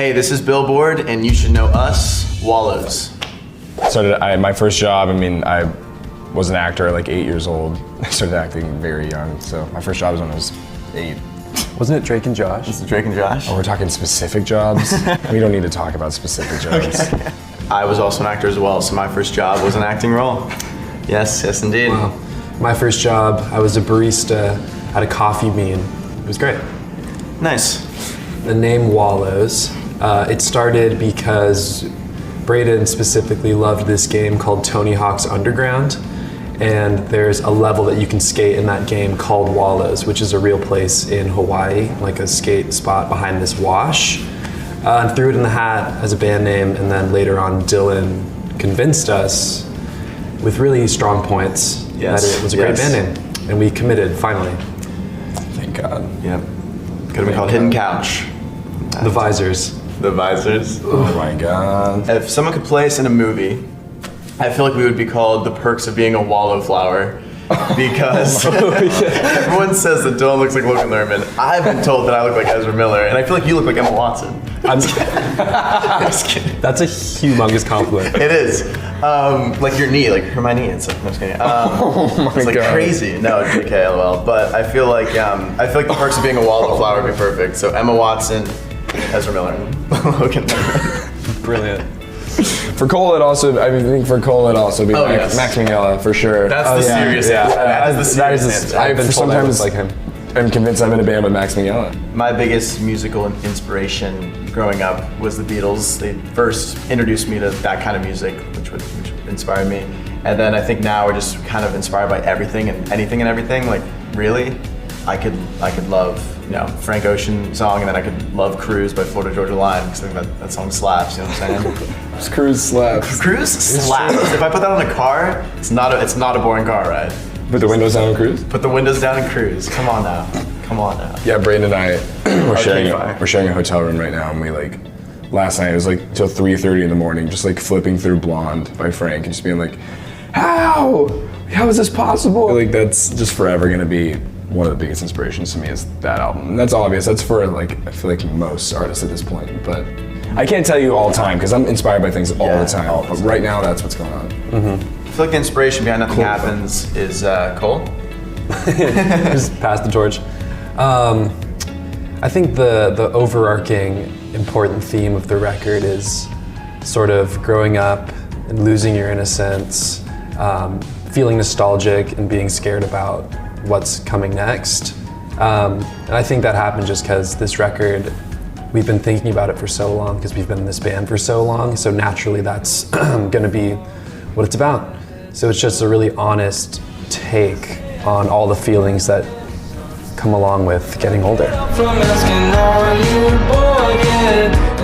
Hey, this is Billboard, and you should know us, Wallows. My first job, I was an actor at like 8 years old. I started acting very young, so my first job was when I was 8. Wasn't it Drake and Josh? This is Drake and Josh. Oh, we're talking specific jobs? We don't need to talk about specific jobs. Okay. I was also an actor as well, so my first job was an acting role. Yes, yes indeed. Wow. My first job, I was a barista at a coffee bean. It was great. Nice. The name Wallows, it started because Braden specifically loved this game called Tony Hawk's Underground, and there's a level that you can skate in that game called Wallows, which is a real place in Hawaii, like a skate spot behind this wash. And threw it in the hat as a band name, and then later on Dylan convinced us with really strong points that it was a great band name, and we committed finally. Thank God. Yep. Could have been called Hidden Couch. The Visors. The Visors. Oh my God. If someone could play us in a movie, I feel like we would be called The Perks of Being a Wallowflower. Because everyone says that Dylan looks like Logan Lerman. I've been told that I look like Ezra Miller, and I feel like you look like Emma Watson. I'm just kidding. That's a humongous compliment. It is. Like your knee, like Hermione. It's like, I'm just kidding. It's like God. crazy. No, JK, LOL. But I feel like The Perks of Being a Wallowflower would be perfect. So Emma Watson, Ezra Miller, Logan Lerman. Brilliant. For Cole, it also, I think for Cole, it also be Max Minghella, for sure. That's the serious answer. That is the serious answer. I've been told I look like him. I'm convinced I'm in a band with Max Minghella. My biggest musical inspiration growing up was the Beatles. They first introduced me to that kind of music, which inspired me. And then I think now we're just kind of inspired by everything and anything and everything. Like, really, I could love, Frank Ocean song, and then I could love Cruise by Florida Georgia Line, because I think that song slaps, you know what I'm saying? Cruise slaps. Cruise slaps. If I put that on a car, it's not a boring car ride. Put the windows down and cruise? Put the windows down and cruise. Come on now. Yeah, Braden and I, we're Fire. sharing a hotel room right now, and we last night it was till 3:30 in the morning, just flipping through Blonde by Frank and just being like, how is this possible? Like, that's just forever gonna be one of the biggest inspirations to me, is that album. And that's obvious, that's for I feel like most artists at this point, but I can't tell you all the time, because I'm inspired by things all the time, but right now that's what's going on. Mm-hmm. I feel like the inspiration behind Nothing Happens is Cole. Just pass the torch. I think the overarching important theme of the record is sort of growing up and losing your innocence, feeling nostalgic and being scared about what's coming next. And I think that happened just because this record, we've been thinking about it for so long, because we've been in this band for so long, so naturally that's gonna be what it's about. So it's just a really honest take on all the feelings that come along with getting older. From asking, are you bored yet?